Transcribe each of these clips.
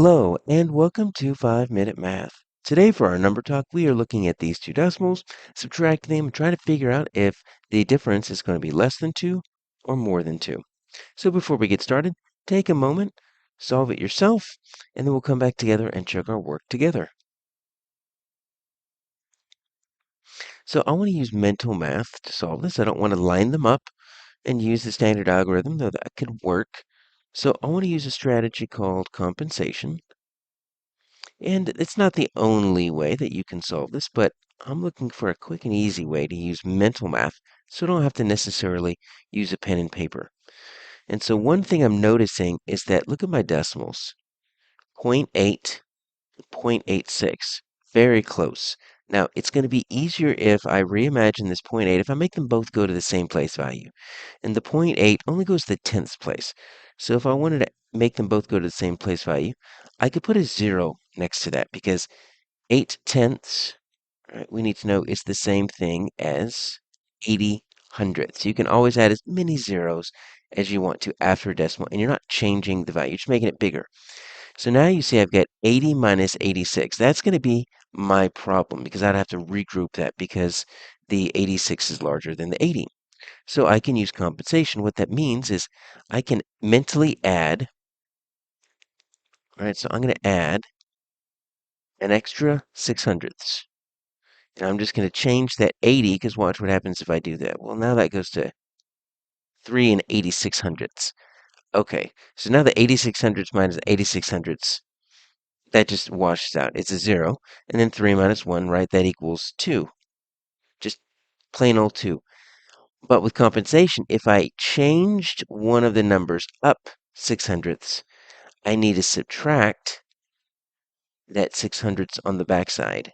Hello, and welcome to 5 Minute Math. Today, for our number talk, we are looking at these two decimals, subtracting them, and trying to figure out if the difference is going to be less than 2 or more than 2. So before we get started, take a moment, solve it yourself, and then we'll come back together and check our work together. So I want to use mental math to solve this. I don't want to line them up and use the standard algorithm, though that could work. So I want to use a strategy called compensation. And it's not the only way that you can solve this, but I'm looking for a quick and easy way to use mental math so I don't have to necessarily use a pen and paper. And so one thing I'm noticing is that look at my decimals. 0.8, 0.86, very close. Now, it's going to be easier if I reimagine this 0.8, if I make them both go to the same place value. And the 0.8 only goes to the 10th place. So if I wanted to make them both go to the same place value, I could put a 0 next to that because 8/10, right, we need to know is the same thing as 80 hundredths. You can always add as many zeros as you want to after a decimal, and you're not changing the value, you're just making it bigger. So now you see I've got 80 minus 86. That's going to be my problem because I'd have to regroup that because the 86 is larger than the 80. So I can use compensation. What that means is I can mentally add, all right, so I'm going to add an extra 6 hundredths. And I'm just going to change that 80 because watch what happens if I do that. Well, now that goes to 3 and 86 hundredths. Okay, so now the 86 hundredths minus 86 hundredths, that just washes out. It's a 0. And then 3 minus 1, right, that equals 2. Just plain old 2. But with compensation, if I changed one of the numbers up 6 hundredths, I need to subtract that 6 hundredths on the backside.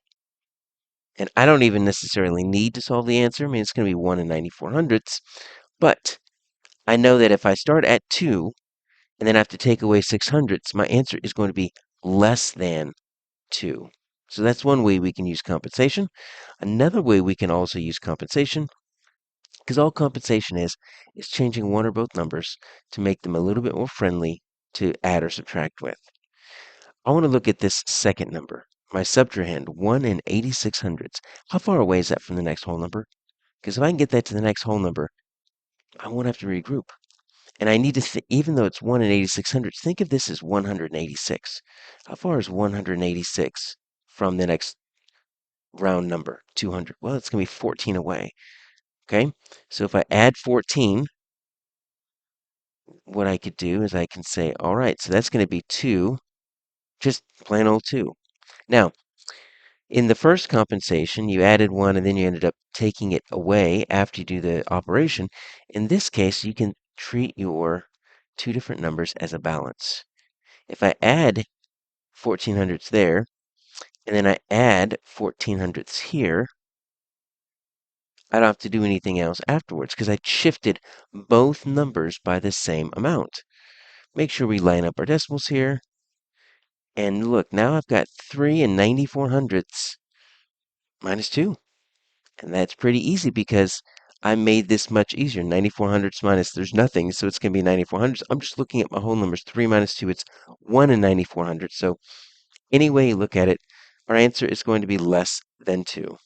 And I don't even necessarily need to solve the answer. I mean, it's going to be 1 and 94 hundredths. But I know that if I start at 2 and then I have to take away 6 hundredths, my answer is going to be less than 2. So that's one way we can use compensation. Another way we can also use compensation, because all compensation is changing one or both numbers to make them a little bit more friendly to add or subtract with. I want to look at this second number, my subtrahend, 1 and 86 hundredths. How far away is that from the next whole number? Because if I can get that to the next whole number, I won't have to regroup. And I need to, even though it's 1 and 86 hundredths, think of this as 186. How far is 186 from the next round number, 200? Well, it's going to be 14 away. Okay, so if I add 14, what I could do is I can say, all right, so that's going to be 2, just plain old 2. Now, in the first compensation, you added 1 and then you ended up taking it away after you do the operation. In this case, you can treat your two different numbers as a balance. If I add 14 hundredths there, and then I add 14 hundredths here, I don't have to do anything else afterwards because I shifted both numbers by the same amount. Make sure we line up our decimals here. And look, now I've got 3 and 94 hundredths minus 2. And that's pretty easy because I made this much easier. 94 hundredths minus, there's nothing, so it's going to be 94 hundredths. I'm just looking at my whole numbers. 3 minus 2, it's 1 and 94 hundredths. So any way you look at it, our answer is going to be less than 2.